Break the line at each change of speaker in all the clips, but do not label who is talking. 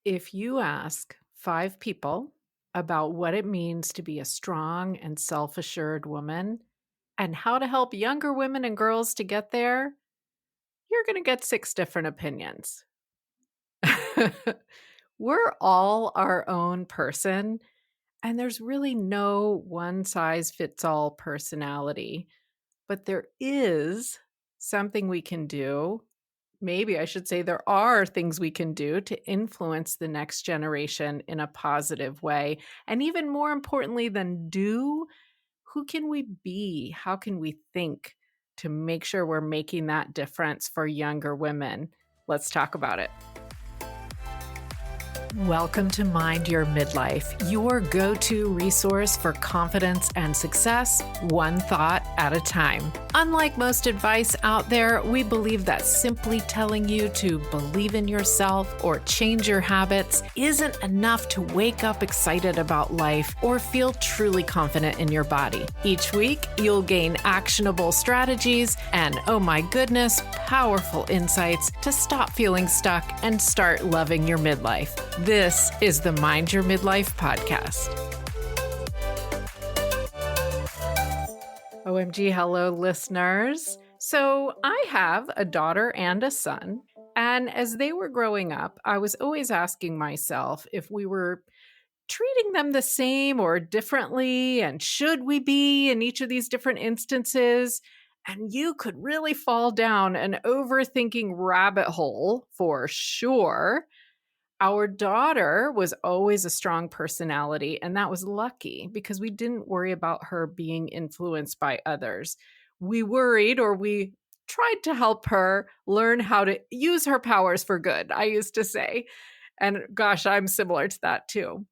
If you ask 5 people about what it means to be a strong and self assured woman and how to help younger women and girls to get there, you're going to get 6 different opinions. We're all our own person, and there's really no one size fits all personality. But there is something we can do. Maybe I should say there are things we can do to influence the next generation in a positive way. And even more importantly than do, who can we be? How can we think to make sure we're making that difference for younger women? Let's talk about it. Welcome to Mind Your Midlife, your go-to resource for confidence and success, one thought at a time. Unlike most advice out there, we believe that simply telling you to believe in yourself or change your habits isn't enough to wake up excited about life or feel truly confident in your body. Each week, you'll gain actionable strategies and, oh my goodness, powerful insights to stop feeling stuck and start loving your midlife. This is the Mind Your Midlife podcast. OMG, hello, listeners. So I have a daughter and a son, and as they were growing up, I was always asking myself if we were treating them the same or differently, and should we be in each of these different instances? And you could really fall down an overthinking rabbit hole for sure. Our daughter was always a strong personality, and that was lucky because we didn't worry about her being influenced by others. We worried, or we tried to help her learn how to use her powers for good, I used to say. And gosh, I'm similar to that too.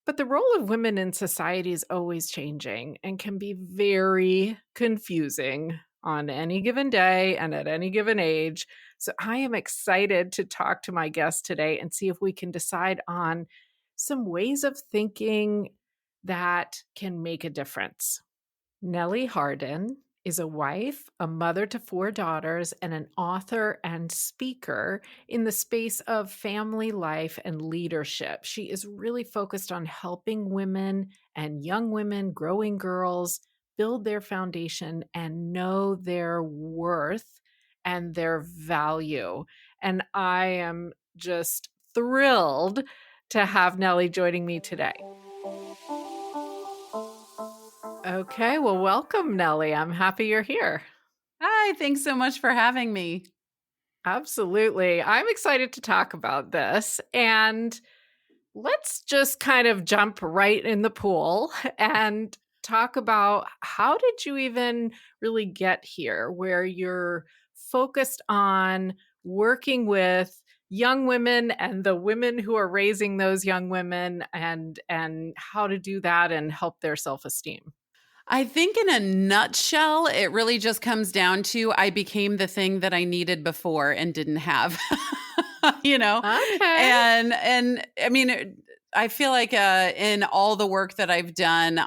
But the role of women in society is always changing and can be very confusing on any given day and at any given age. So I am excited to talk to my guest today and see if we can decide on some ways of thinking that can make a difference. Nellie Harden is a wife, a mother to 4 daughters, and an author and speaker in the space of family life and leadership. She is really focused on helping women and young women, growing girls, build their foundation and know their worth and their value. And I am just thrilled to have Nellie joining me today. Okay, well, welcome, Nellie. I'm happy you're here.
Hi, thanks so much for having me.
Absolutely. I'm excited to talk about this. And let's just kind of jump right in the pool and talk about how did you even really get here where you're focused on working with young women and the women who are raising those young women and how to do that and help their self-esteem.
I think in a nutshell, it really just comes down to I became the thing that I needed before and didn't have. you know?
Okay.
And I mean, I feel like in all the work that I've done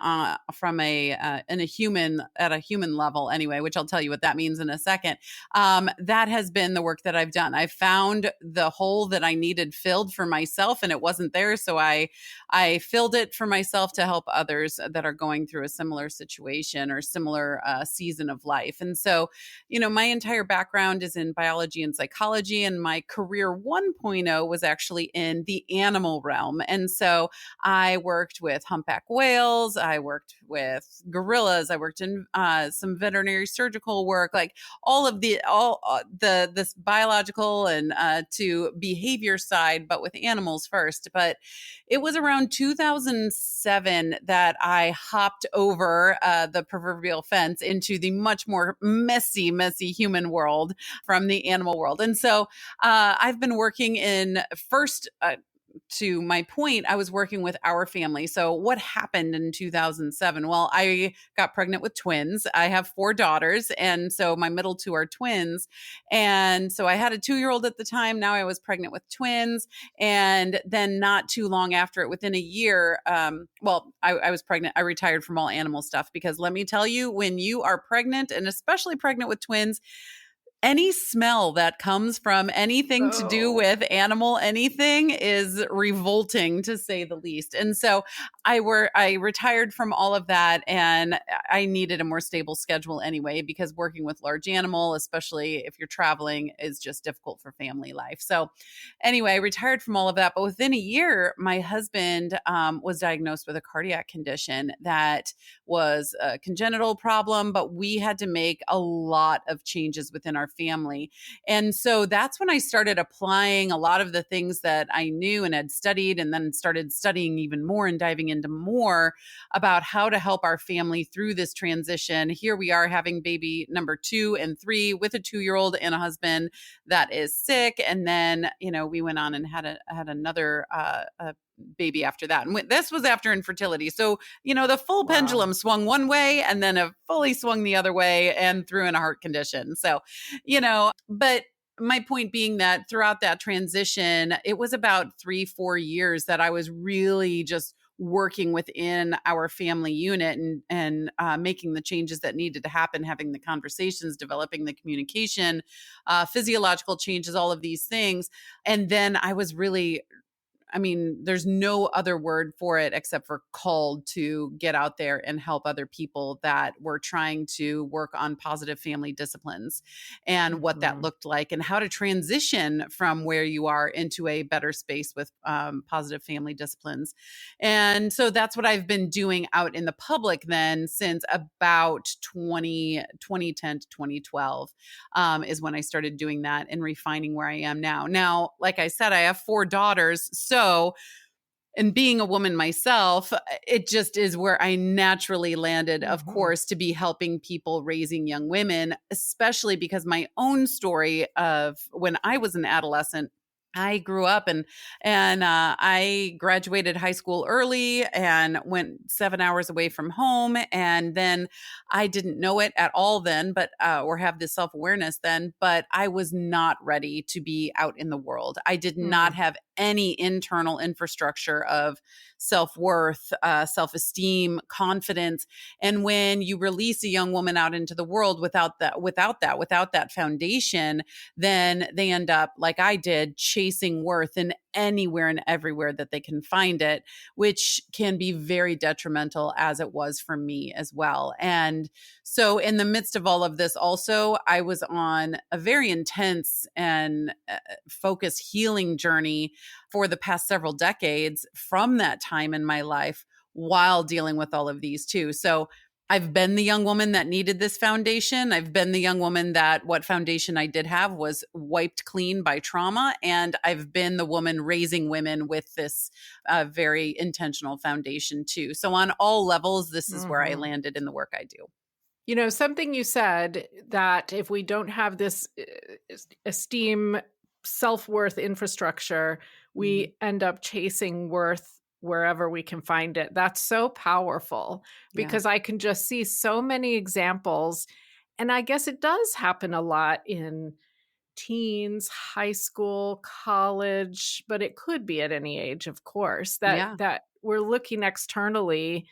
from in a human at a human level anyway, which I'll tell you what that means in a second. That has been the work that I've done. I found the hole that I needed filled for myself, and it wasn't there, so I filled it for myself to help others that are going through a similar situation or similar season of life. And so, my entire background is in biology and psychology, and my career 1.0 was actually in the animal realm. And so I worked with humpback whales, I worked with gorillas, I worked in some veterinary surgical work, like all this biological and to behavior side, but with animals first. But it was around 2007 that I hopped over the proverbial fence into the much more messy human world from the animal world. And so I've been working in first to my point, I was working with our family. So what happened in 2007? Well, I got pregnant with twins. I have 4 daughters. And so my middle 2 are twins. And so I had a 2-year-old at the time. Now I was pregnant with twins. And then not too long after it, within a year, I was pregnant. I retired from all animal stuff because let me tell you, when you are pregnant and especially pregnant with twins, any smell that comes from anything to do
Oh,
with animal anything is revolting, to say the least. And so I retired from all of that, and I needed a more stable schedule anyway, because working with large animal, especially if you're traveling, is just difficult for family life. So anyway, I retired from all of that. But within a year, my husband was diagnosed with a cardiac condition that was a congenital problem, but we had to make a lot of changes within our family. And so that's when I started applying a lot of the things that I knew and had studied, and then started studying even more and diving into more about how to help our family through this transition. Here we are having baby number 2 and 3 with a 2-year-old and a husband that is sick. And then, we went on and had another baby after that. And this was after infertility. So, the full
wow.
pendulum swung one way and then it fully swung the other way and threw in a heart condition. So, but my point being that throughout that transition, it was about 3-4 years that I was really just working within our family unit, and making the changes that needed to happen, having the conversations, developing the communication, physiological changes, all of these things. And then I was really, there's no other word for it except for called to get out there and help other people that were trying to work on positive family disciplines, and what that
Mhm.
looked like, and how to transition from where you are into a better space with positive family disciplines. And so that's what I've been doing out in the public then since about 2010 to 2012, is when I started doing that and refining where I am now. Now, like I said, I have 4 daughters. So, and being a woman myself, it just is where I naturally landed, of
Mhm.
course, to be helping people raising young women, especially because my own story of when I was an adolescent. I grew up, and I graduated high school early and went 7 hours away from home. And then I didn't know it at all then, but or have this self awareness then. But I was not ready to be out in the world. I did not
Mm.
have any internal infrastructure of self worth, self esteem, confidence. And when you release a young woman out into the world without that foundation, then they end up like I did, chasing worth in anywhere and everywhere that they can find it, which can be very detrimental, as it was for me as well. And so, in the midst of all of this, also, I was on a very intense and focused healing journey for the past several decades from that time in my life, while dealing with all of these too. So, I've been the young woman that needed this foundation. I've been the young woman that what foundation I did have was wiped clean by trauma. And I've been the woman raising women with this very intentional foundation too. So, on all levels, this is where I
Mhm.
landed in the work I do.
Something you said that if we don't have this esteem, self worth infrastructure,
Mhm.
we end up chasing worth wherever we can find it. That's so powerful
Yeah.
because I can just see so many examples. And I guess it does happen a lot in teens, high school, college, but it could be at any age, of course,
Yeah.
that we're looking externally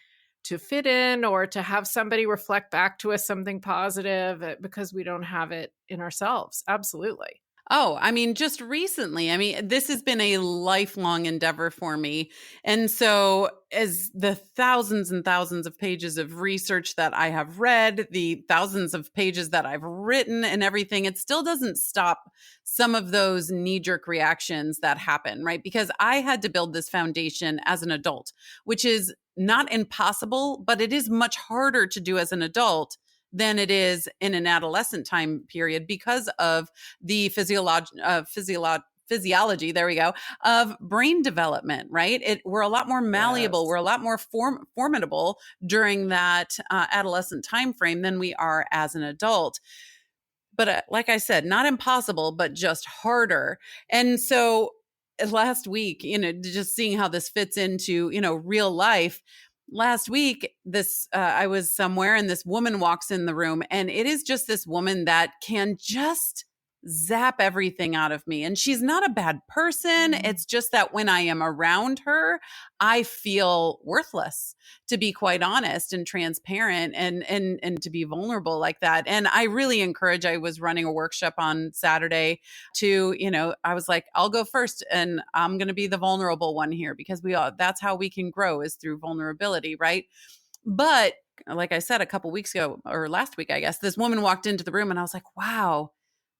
to fit in or to have somebody reflect back to us something positive because we don't have it in ourselves. Absolutely.
Oh, just recently. This has been a lifelong endeavor for me. And so, as the thousands and thousands of pages of research that I have read, the thousands of pages that I've written and everything, it still doesn't stop some of those knee jerk reactions that happen, right? Because I had to build this foundation as an adult, which is not impossible, but it is much harder to do as an adult than it is in an adolescent time period, because of the physiology, there we go, of brain development, right? We're a lot more malleable,
Yes.
we're a lot more formidable during that adolescent time frame than we are as an adult. But like I said, not impossible, but just harder. And so, last week, just seeing how this fits into, real life. Last week, I was somewhere and this woman walks in the room, and it is just this woman that can just zap everything out of me. And she's not a bad person.
Mm.
It's just that when I am around her, I feel worthless, to be quite honest and transparent, and to be vulnerable like that. And I really encourage, I was running a workshop on Saturday to, I was like, I'll go first and I'm going to be the vulnerable one here, because that's how we can grow, is through vulnerability, right? But like I said, a couple weeks ago, or last week, I guess, this woman walked into the room and I was like, wow,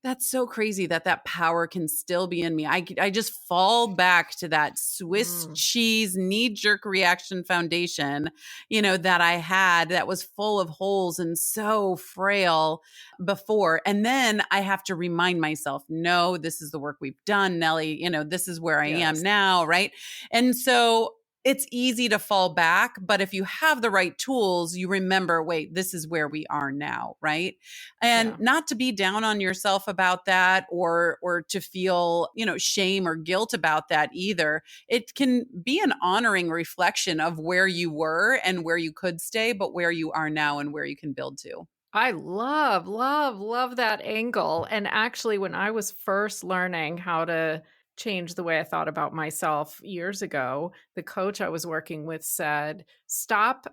that's so crazy that power can still be in me. I just fall back to that Swiss
Mm.
cheese knee jerk reaction foundation, that I had, that was full of holes and so frail before. And then I have to remind myself, no, this is the work we've done, Nellie. This is where I am
Yes.
now. Right. And so it's easy to fall back, but if you have the right tools, you remember, wait, this is where we are now, right? And
Yeah.
not to be down on yourself about that, or to feel, shame or guilt about that either. It can be an honoring reflection of where you were and where you could stay, but where you are now and where you can build to.
I love, love, love that angle. And actually, when I was first learning how to change the way I thought about myself years ago, the coach I was working with said, "Stop,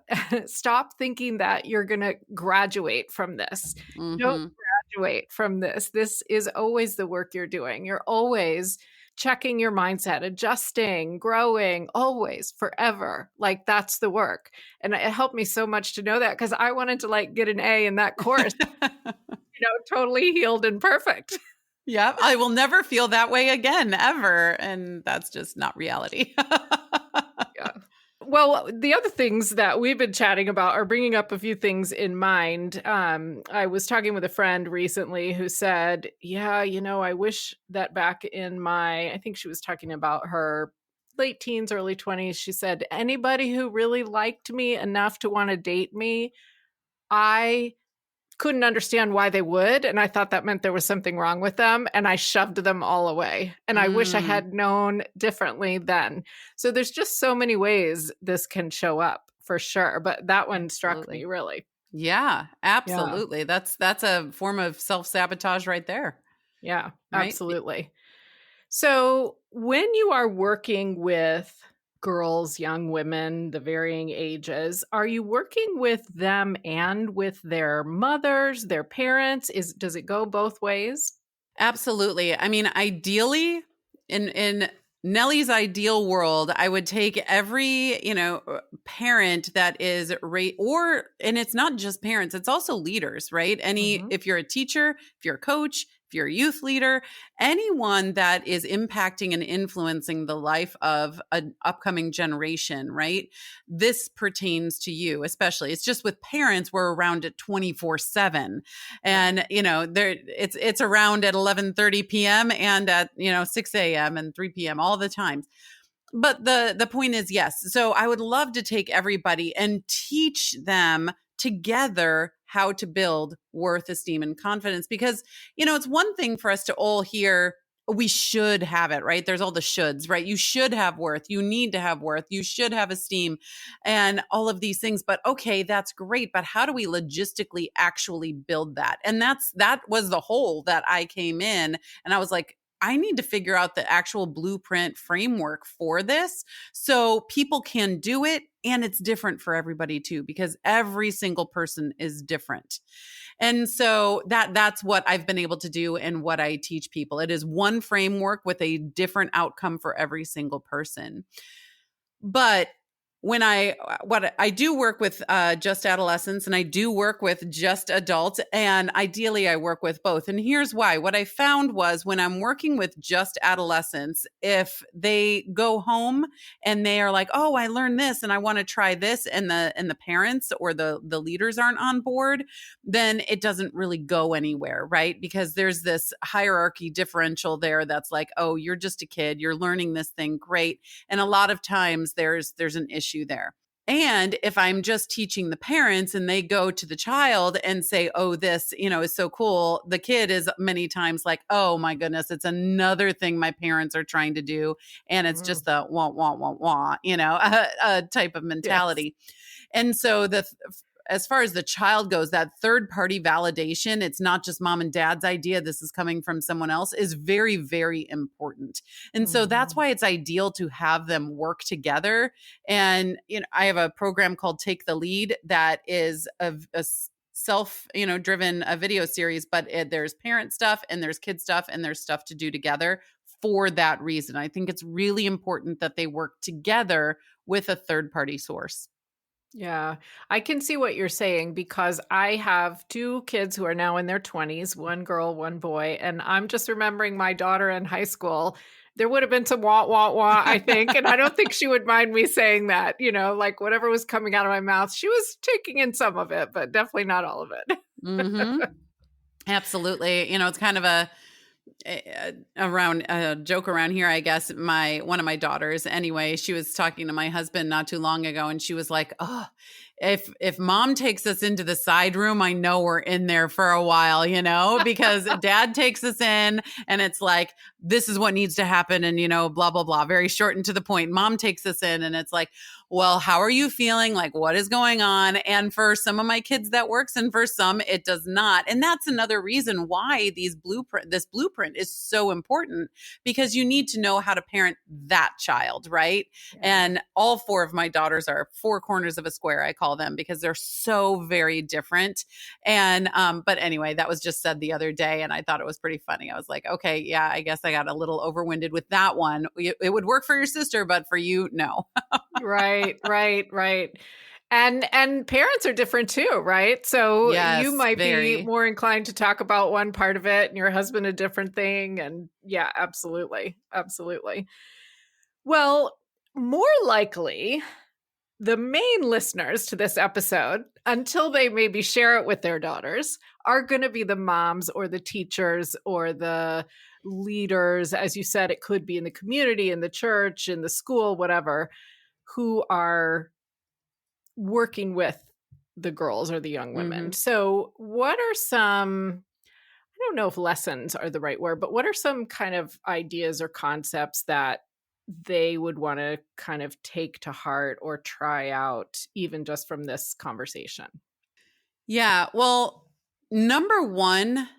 stop thinking that you're going to graduate from this. Don't
Mhm.
graduate from this. This is always the work you're doing. You're always checking your mindset, adjusting, growing, always, forever. Like that's the work." And it helped me so much to know that because I wanted to like get an A in that course, totally healed and perfect.
Yep, I will never feel that way again, ever, and that's just not reality.
Yeah. Well, the other things that we've been chatting about are bringing up a few things in mind. I was talking with a friend recently who said, "Yeah, I wish that back in I think she was talking about her late teens, early 20s. She said, anybody who really liked me enough to want to date me, I couldn't understand why they would, and I thought that meant there was something wrong with them, and I shoved them all away, and I wish I
Mm,
had known differently then." So there's just so many ways this can show up for sure, but that one struck me
absolutely.
really.
Yeah,
Yeah.
absolutely. That's a form of self-sabotage right there,
Yeah,
right?
absolutely. So when you are working with girls, young women, the varying ages, are you working with them and with their mothers, their parents? Does it go both ways?
Absolutely. I mean, ideally, in Nellie's ideal world, I would take every, parent that is and it's not just parents, it's also leaders, right?
Mhm.
If you're a teacher, if you're a coach, if you're a youth leader, anyone that is impacting and influencing the life of an upcoming generation, right? This pertains to you, especially. It's just with parents, we're around it 24/7.
Right.
And there it's around at 11:30 p.m. and at 6 a.m. and 3 p.m. all the time. But the point is, yes, so I would love to take everybody and teach them together how to build worth, esteem, and confidence, because it's one thing for us to all hear, we should have it, right? There's all the shoulds, right? You should have worth, you need to have worth, you should have esteem, and all of these things. But okay, that's great, but how do we logistically actually build that? And that was the hole that I came in, and I was like, I need to figure out the actual blueprint framework for this so people can do it. And it's different for everybody too, because every single person is different. And so that's what I've been able to do and what I teach people. It is one framework with a different outcome for every single person. But what I do work with just adolescents, and I do work with just adults, and ideally I work with both. And here's why. What I found was, when I'm working with just adolescents, if they go home and they are like, "Oh, I learned this and I want to try this," and the parents or the leaders aren't on board, then it doesn't really go anywhere, right? Because there's this hierarchy differential there that's like, "Oh, you're just a kid, you're learning this thing, great." And a lot of times there's an issue there. And if I'm just teaching the parents and they go to the child and say, "Oh, this, is so cool," the kid is many times like, "Oh my goodness, it's another thing my parents are trying to do." And it's
Mm.
just the wah, wah, wah, wah, a type of
Yes.
mentality. And so as far as the child goes, that third party validation, it's not just mom and dad's idea, this is coming from someone else, is very, very important. And so that's
Mhm.
why it's ideal to have them work together. And, I have a program called Take the Lead that is a self, driven a video series, but there's parent stuff and there's kid stuff and there's stuff to do together for that reason. I think it's really important that they work together with a third party source.
Yeah, I can see what you're saying because I have 2 kids who are now in their 20s, 1 girl, 1 boy, and I'm just remembering my daughter in high school. There would have been some "wah, wah, wah," I think, and I don't think she would mind me saying that, like, whatever was coming out of my mouth, she was taking in some of it, but definitely not all of it.
Hmm. Absolutely. It's kind of around a joke around here, I guess. One of my daughters, anyway, she was talking to my husband not too long ago, and she was like, "Oh, if mom takes us into the side room, I know we're in there for a while, because dad takes us in, and it's like this is what needs to happen, and blah blah blah, very short and to the point. Mom takes us in, and it's like, well, how are you feeling? Like, what is going on? And for some of my kids, that works, and for some, it does not. And that's another reason why this blueprint is so important, because you need to know how to parent that child, right?
Yeah.
And all 4 of my daughters are 4 corners of a square, I call them, because they're so very different. And, but anyway, that was just said the other day, and I thought it was pretty funny. I was like, okay, yeah, I guess I got a little overwinded with that one. It would work for your sister, but for you, no.
Right, right, right. And parents are different too, right? So you
Yes,
might be
very.
more inclined to talk about one part of it and your husband a different thing. And yeah, absolutely. Absolutely. Well, more likely, the main listeners to this episode, until they maybe share it with their daughters, are going to be the moms or the teachers or the leaders. As you said, it could be in the community, in the church, in the school, whatever, who are working with the girls or the young women.
Mhm.
So, what are some, I don't know if lessons are the right word, but what are some kind of ideas or concepts that they would want to kind of take to heart or try out, even just from this conversation?
Yeah, well, number 1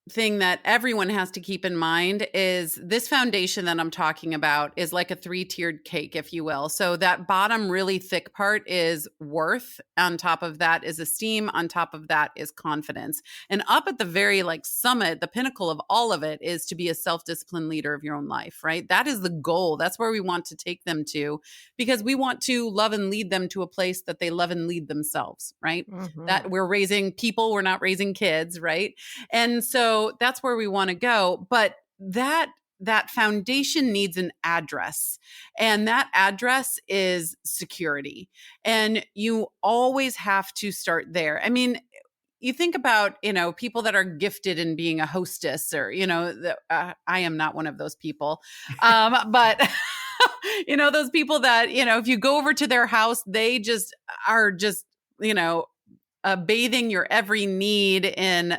thing that everyone has to keep in mind is this foundation that I'm talking about is like a 3-tiered cake, if you will. So that bottom really thick part is worth. On top of that is esteem. On top of that is confidence. And up at the very summit, the pinnacle of all of it is to be a self-disciplined leader of your own life, right? That is the goal. That's where we want to take them to, because we want to love and lead them to a place that they love and lead themselves, right?
Hmm.
That we're raising people, we're not raising kids, right? And so that's where we want to go. But that foundation needs an address. And that address is security. And you always have to start there. I mean, you think about, people that are gifted in being a hostess, or, I am not one of those people. But those people that, if you go over to their house, they just are just, you know, bathing your every need in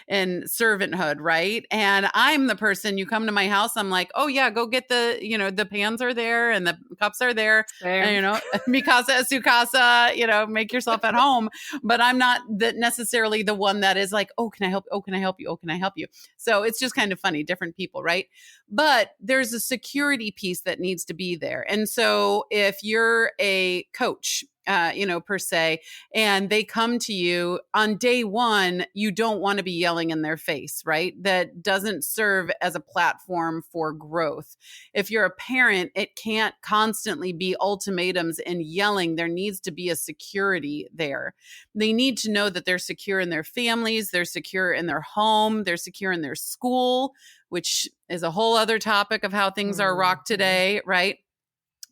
servanthood, right? And I'm the person, you come to my house, I'm like, oh yeah, go get the pans are there and the cups are there, and
Same.
mikasa sukasa, make yourself at home. But I'm not necessarily the one that is like, oh, can I help? Oh, can I help you? Oh, can I help you? So it's just kind of funny, different people, right? But there's a security piece that needs to be there. And so if you're a coach, per se, and they come to you on day 1, you don't want to be yelling in their face, right? That doesn't serve as a platform for growth. If you're a parent, it can't constantly be ultimatums and yelling. There needs to be a security there. They need to know that they're secure in their families, they're secure in their home, they're secure in their school, which is a whole other topic of how things are rocked
Mhm.
today, right?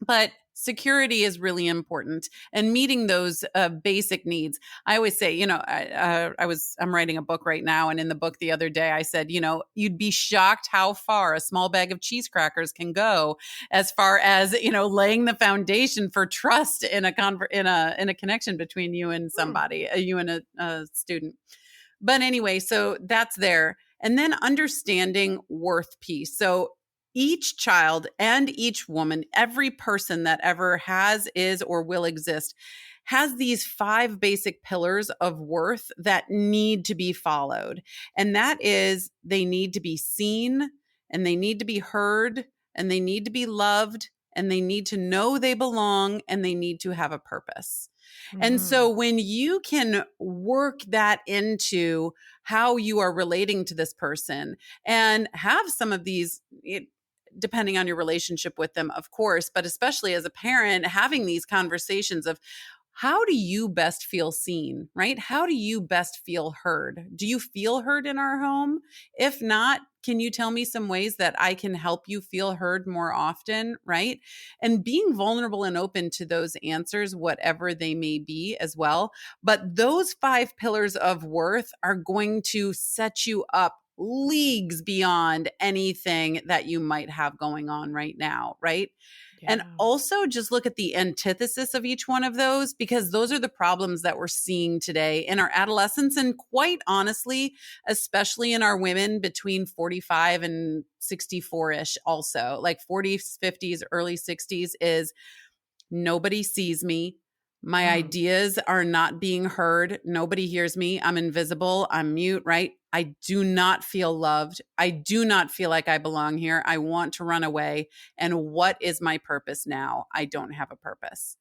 But security is really important, and meeting those basic needs. I always say, I'm writing a book right now, and in the book the other day I said, you'd be shocked how far a small bag of cheese crackers can go, as far as laying the foundation for trust in a connection between you and
Hmm.
somebody, you and a student. But anyway, so that's there. And then understanding worth piece. So each child and each woman, every person that ever has, is, or will exist, has these 5 basic pillars of worth that need to be followed. And that is, they need to be seen, and they need to be heard, and they need to be loved, and they need to know they belong, and they need to have a purpose. And so
Mhm.
when you can work that into how you are relating to this person and have some of these, depending on your relationship with them, of course, but especially as a parent, having these conversations of, how do you best feel seen, right? How do you best feel heard? Do you feel heard in our home? If not, can you tell me some ways that I can help you feel heard more often, right? And being vulnerable and open to those answers, whatever they may be as well. But those 5 pillars of worth are going to set you up leagues beyond anything that you might have going on right now, right? And
Yeah.
also just look at the antithesis of each one of those, because those are the problems that we're seeing today in our adolescents. And quite honestly, especially in our women between 45 and 64 ish, also like 40s, 50s, early 60s, is nobody sees me. My
Mm.
ideas are not being heard. Nobody hears me. I'm invisible. I'm mute, right? I do not feel loved. I do not feel like I belong here. I want to run away. And what is my purpose now? I don't have a purpose.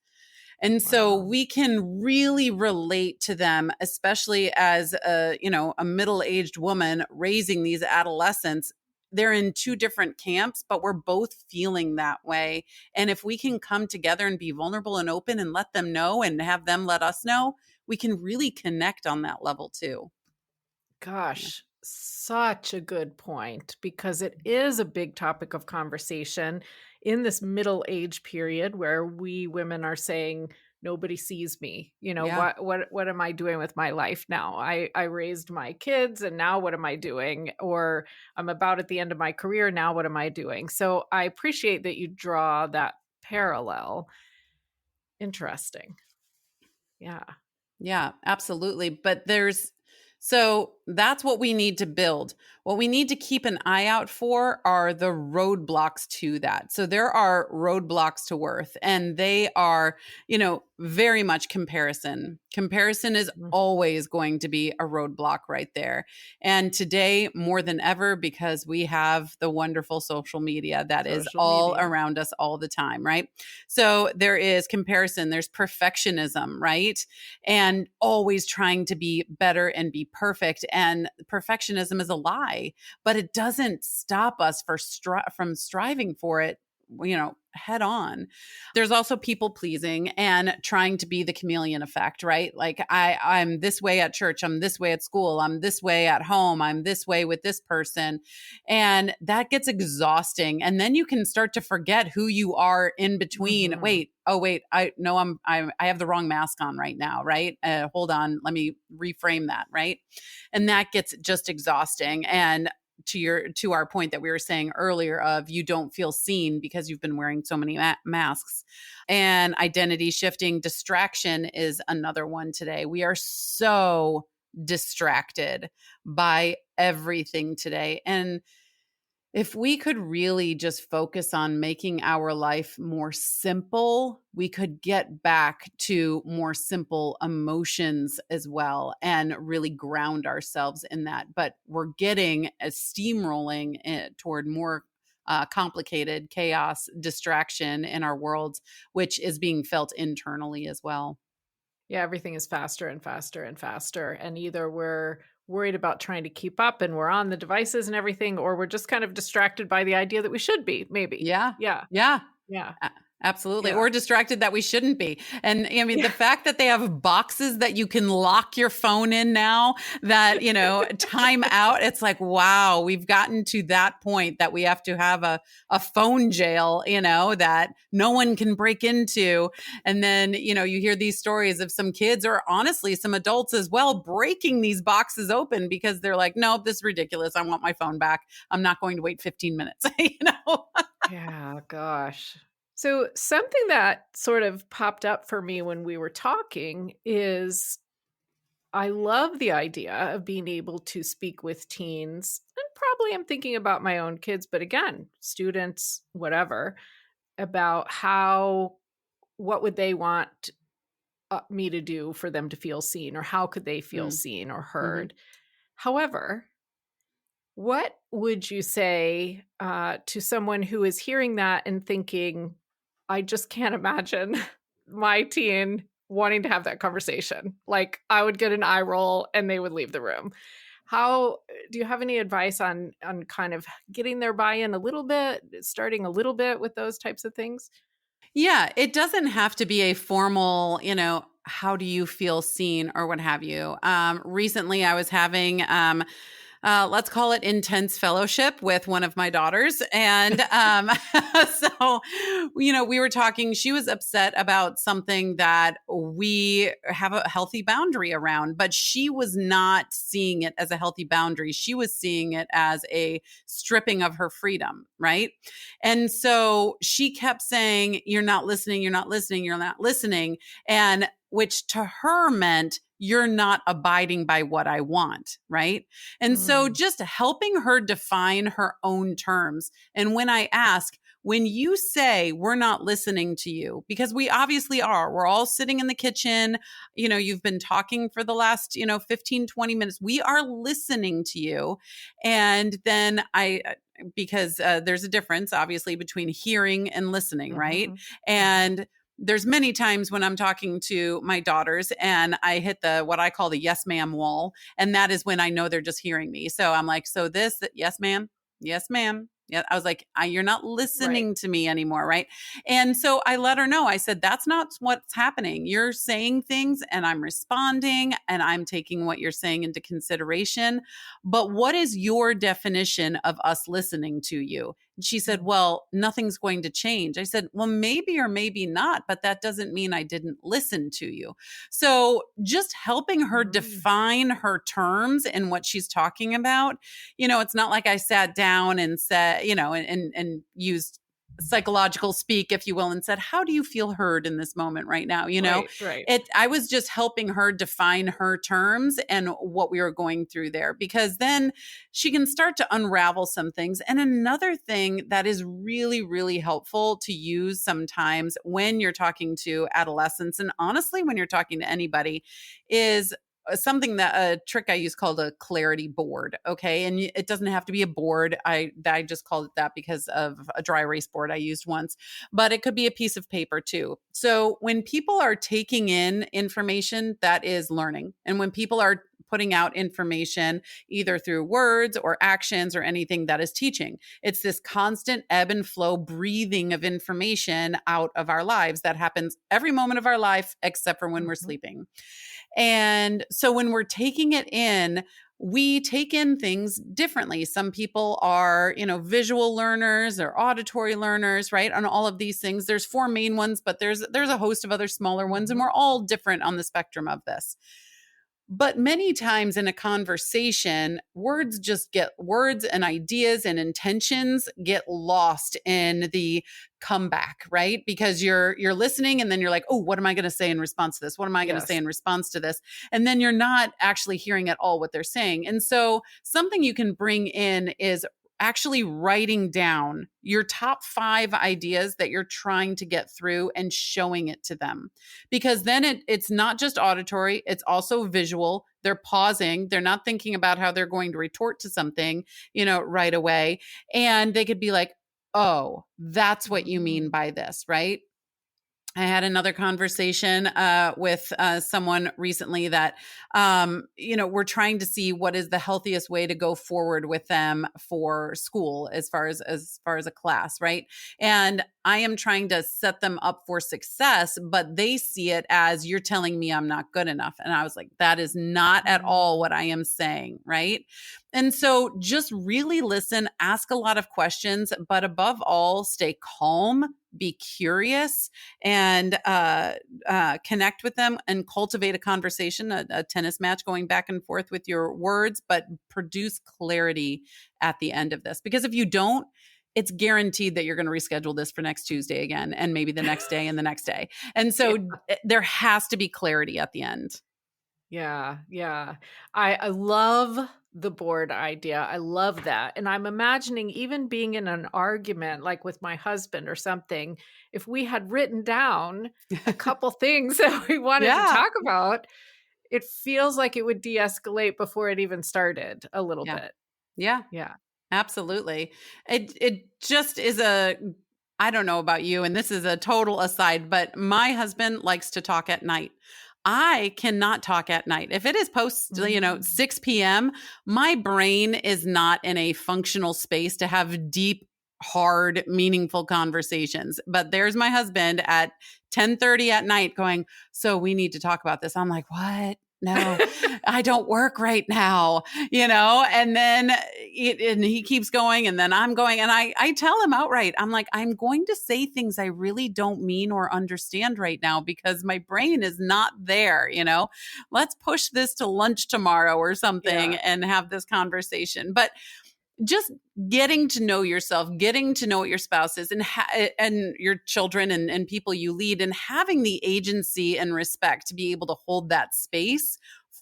And so
Wow.
we can really relate to them, especially as a middle-aged woman raising these adolescents. They're in 2 different camps, but we're both feeling that way. And if we can come together and be vulnerable and open and let them know and have them let us know, we can really connect on that level too. Yeah.
Gosh, such a good point because it is a big topic of conversation in this middle age period where we women are saying nobody sees me. You know,
Yeah.
what am I doing with my life now? I raised my kids and now what am I doing? Or I'm about at the end of my career, now what am I doing? So I appreciate that you draw that parallel. Interesting. Yeah.
Yeah, absolutely. But so that's what we need to build. What we need to keep an eye out for are the roadblocks to that. So there are roadblocks to worth, and they are, very much comparison. Comparison is
Mm.
always going to be a roadblock right there. And today, more than ever, because we have the wonderful social media that is
Social
all
media.
around us all the time, right? So there is comparison, there's perfectionism, right? And always trying to be better and be perfect. And perfectionism is a lie, but it doesn't stop us from striving for it, head on. There's also people pleasing and trying to be the chameleon effect, right? Like I'm this way at church, I'm this way at school, I'm this way at home, I'm this way with this person. And that gets exhausting. And then you can start to forget who you are in between.
Mhm.
Wait, oh wait, I have the wrong mask on right now, right? Hold on, let me reframe that, right? And that gets just exhausting. And to our point that we were saying earlier of, you don't feel seen because you've been wearing so many masks. And identity shifting, distraction is another one today. We are so distracted by everything today. And if we could really just focus on making our life more simple, we could get back to more simple emotions as well and really ground ourselves in that. But we're getting a steamrolling toward more complicated chaos, distraction in our worlds, which is being felt internally as well.
Yeah, everything is faster and faster and faster. And either we're worried about trying to keep up and we're on the devices and everything, or we're just kind of distracted by the idea that we should be, maybe.
Yeah.
Yeah.
Yeah.
Yeah.
A Absolutely,
Yeah.
or distracted that we shouldn't be, and, I mean, the
Yeah.
fact that they have boxes that you can lock your phone in now that, time out, it's like, wow, we've gotten to that point that we have to have a phone jail, that no one can break into, and then, you hear these stories of some kids or honestly some adults as well breaking these boxes open because they're like, "Nope, this is ridiculous, I want my phone back. I'm not going to wait 15 minutes," you know?
Yeah, gosh. So, something that sort of popped up for me when we were talking is I love the idea of being able to speak with teens. And probably I'm thinking about my own kids, but again, students, whatever, about what would they want me to do for them to feel seen, or how could they feel
Mm,
seen or
mhm.
heard? However, what would you say to someone who is hearing that and thinking, I just can't imagine my teen wanting to have that conversation? Like, I would get an eye roll and they would leave the room. How do you have any advice on kind of getting their buy-in a little bit, starting a little bit with those types of things?
Yeah, it doesn't have to be a formal, how do you feel seen or what have you. Recently, I was having let's call it intense fellowship with one of my daughters. And so, we were talking. She was upset about something that we have a healthy boundary around, but she was not seeing it as a healthy boundary. She was seeing it as a stripping of her freedom, right? And so she kept saying, "You're not listening, you're not listening, you're not listening." And which to her meant, you're not abiding by what I want, right? And so
Mm,
just helping her define her own terms. And when I ask, when you say we're not listening to you, because we obviously are, we're all sitting in the kitchen, you've been talking for the last, 15, 20 minutes. We are listening to you. And then because there's a difference obviously between hearing and listening, right?
mhm, mhm.
And there's many times when I'm talking to my daughters and I hit the what I call the yes ma'am wall, and that is when I know they're just hearing me. So I'm like, so this, yes ma'am, yes ma'am. Yeah, I was like, you're not
Right.
listening to me anymore, right? And so I let her know. I said, that's not what's happening. You're saying things and I'm responding and I'm taking what you're saying into consideration. But what is your definition of us listening to you? And she said,
Mm,
well, nothing's going to change. I said, well, maybe or maybe not, but that doesn't mean I didn't listen to you. So just helping her
mm.
define her terms and what she's talking about. It's not like I sat down and said, and used psychological speak, if you will, and said, how do you feel heard in this moment right now?
Right, right.
I was just helping her define her terms and what we were going through there, because then she can start to unravel some things. And another thing that is really, really helpful to use sometimes when you're talking to adolescents, and honestly, when you're talking to anybody, is something that a trick I use called a clarity board. Okay. And it doesn't have to be a board. I just called it that because of a dry erase board I used once, but it could be a piece of paper too. So when people are taking in information, that is learning. And when people are putting out information either through words or actions or anything, that is teaching. It's this constant ebb and flow breathing of information out of our lives that happens every moment of our life except for when we're
Mhm.
sleeping. And so when we're taking it in, we take in things differently. Some people are, visual learners or auditory learners, right? On all of these things. There's four main ones, but there's a host of other smaller ones, and
Mhm.
we're all different on the spectrum of this. But many times in a conversation, words and ideas and intentions get lost in the comeback, right? Because you're listening and then you're like, "Oh, what am I going to say in response to this? What am I going to say
Yes.
in response to this?" And then you're not actually hearing at all what they're saying. And so something you can bring in is actually writing down your top 5 ideas that you're trying to get through and showing it to them, because then it's not just auditory, it's also visual. They're pausing, they're not thinking about how they're going to retort to something, right away. And they could be like, oh, that's what you mean
Mm.
by this, right? I had another conversation with someone recently that, we're trying to see what is the healthiest way to go forward with them for school as far as a class, right? And I am trying to set them up for success, but they see it as you're telling me I'm not good enough. And I was like, that is not at all
Mm.
what I am saying, right? And so just really listen, ask a lot of questions, but above all, stay calm, be curious, and connect with them and cultivate a conversation, a tennis match going back and forth with your words, but produce clarity at the end of this. Because if you don't, it's guaranteed that you're going to reschedule this for next Tuesday again, and maybe the next day and the next day. And
Yeah.
so there has to be clarity at the end.
Yeah, yeah. I love the board idea. I love that. And I'm imagining even being in an argument, like with my husband or something, if we had written down a couple things that we wanted to
Yeah.
talk about, it feels like it would de-escalate before it even started a little
Yeah.
bit.
Yeah.
Yeah.
Absolutely. It just is a I don't know about you, and this is a total aside, but my husband likes to talk at night. I cannot talk at night. If it is post,
Mm.
6 p.m., my brain is not in a functional space to have deep, hard, meaningful conversations. But there's my husband at 10:30 at night going, "So we need to talk about this." I'm like, "What? No, I don't work right now." And then and he keeps going, and then I'm going, and I tell him outright, I'm like, I'm going to say things I really don't mean or understand right now because my brain is not there. Let's push this to lunch tomorrow or something
Yeah.
and have this conversation. But just getting to know yourself, getting to know what your spouse is, and your children, and people you lead, and having the agency and respect to be able to hold that space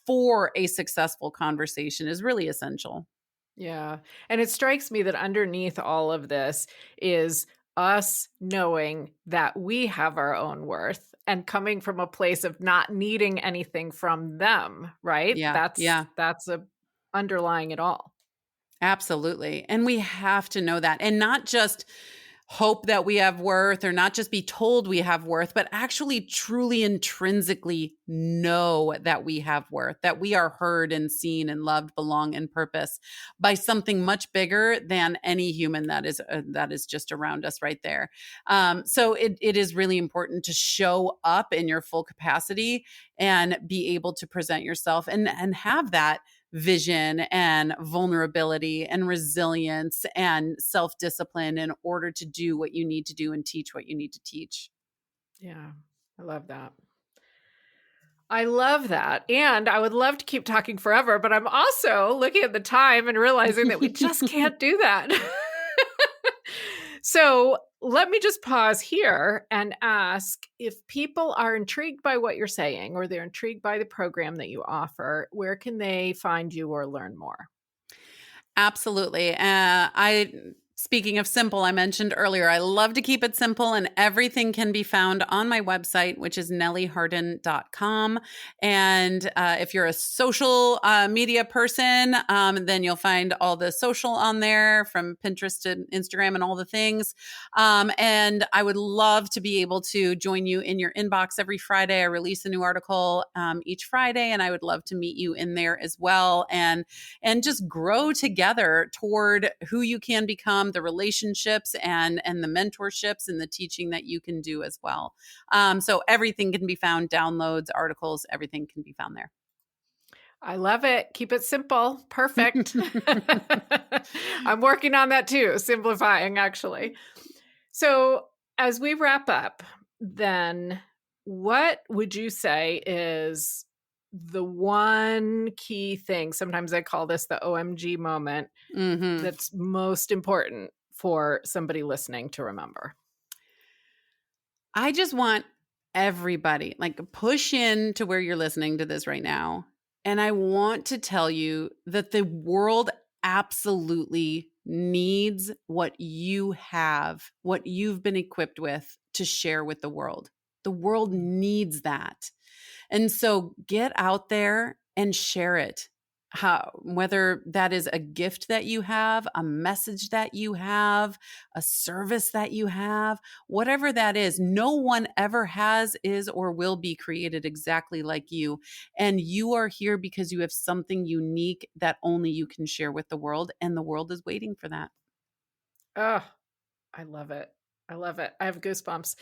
for a successful conversation is really essential.
Yeah. And it strikes me that underneath all of this is us knowing that we have our own worth and coming from a place of not needing anything from them, right?
Yeah,
That's
yeah.
that's a underlying it all.
Absolutely. And we have to know that, and not just hope that we have worth, or not just be told we have worth, but actually truly intrinsically know that we have worth, that we are heard and seen and loved, belong, and purpose by something much bigger than any human that is just around us right there. So it is really important to show up in your full capacity and be able to present yourself and have that vision and vulnerability and resilience and self discipline in order to do what you need to do and teach what you need to teach.
Yeah. I love that. I love that. And I would love to keep talking forever, but I'm also looking at the time and realizing that we just can't do that. So let me just pause here and ask if people are intrigued by what you're saying or they're intrigued by the program that you offer, where can they find you or learn more?
Absolutely. I Speaking of simple, I mentioned earlier, I love to keep it simple, and everything can be found on my website, which is nellieharden.com. And if you're a social media person, then you'll find all the social on there, from Pinterest to Instagram and all the things. And I would love to be able to join you in your inbox every Friday. I release a new article each Friday, and I would love to meet you in there as well. And just grow together toward who you can become, the relationships and the mentorships and the teaching that you can do as well. So everything can be found, downloads, articles, everything can be found there.
I love it. Keep it simple. Perfect. I'm working on that too, simplifying actually. So, as we wrap up, then what would you say is the one key thing? Sometimes I call this the OMG moment
hmm
that's most important for somebody listening to remember.
I just want everybody, like, push in to where you're listening to this right now. And I want to tell you that the world absolutely needs what you have, what you've been equipped with to share with the world. The world
Mm.
needs that. And so get out there and share it. Whether that is a gift that you have, a message that you have, a service that you have, whatever that is, no one ever has, is, or will be created exactly like you. And you are here because you have something unique that only you can share with the world. And the world is waiting for that.
Oh, I love it. I love it. I have goosebumps.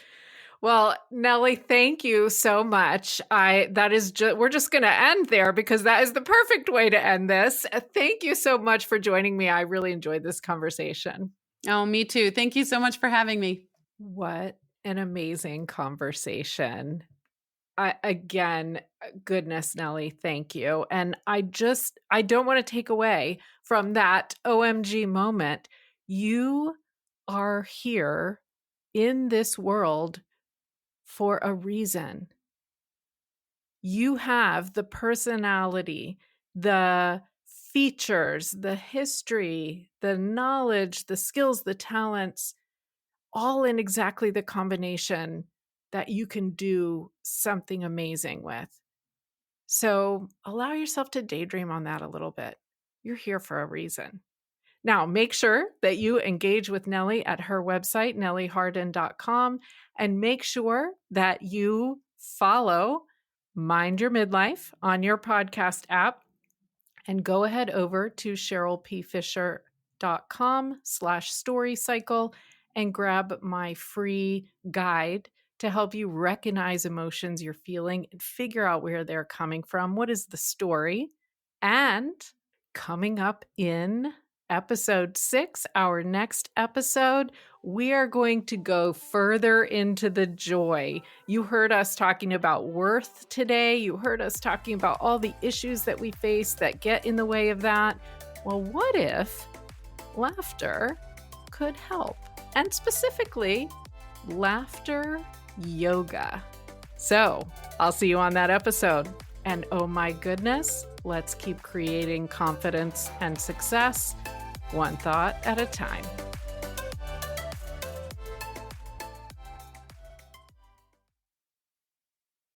Well, Nellie, thank you so much. I that is we're just going to end there because that is the perfect way to end this. Thank you so much for joining me. I really enjoyed this conversation.
Oh, me too. Thank you so much for having me.
What an amazing conversation. I again, goodness, Nellie, thank you. And I don't want to take away from that OMG moment. You are here in this world for a reason. You have the personality, the features, the history, the knowledge, the skills, the talents, all in exactly the combination that you can do something amazing with. So allow yourself to daydream on that a little bit. You're here for a reason. Now, make sure that you engage with Nellie at her website, nellieharden.com, and make sure that you follow Mind Your Midlife on your podcast app, and go ahead over to cherylpfisher.com/story cycle and grab my free guide to help you recognize emotions you're feeling and figure out where they're coming from. What is the story? And coming up in episode 6, our next episode, we are going to go further into the joy. You heard us talking about worth today. You heard us talking about all the issues that we face that get in the way of that. Well, what if laughter could help? And specifically, laughter yoga. So I'll see you on that episode. And oh my goodness, let's keep creating confidence and success, one thought at a time.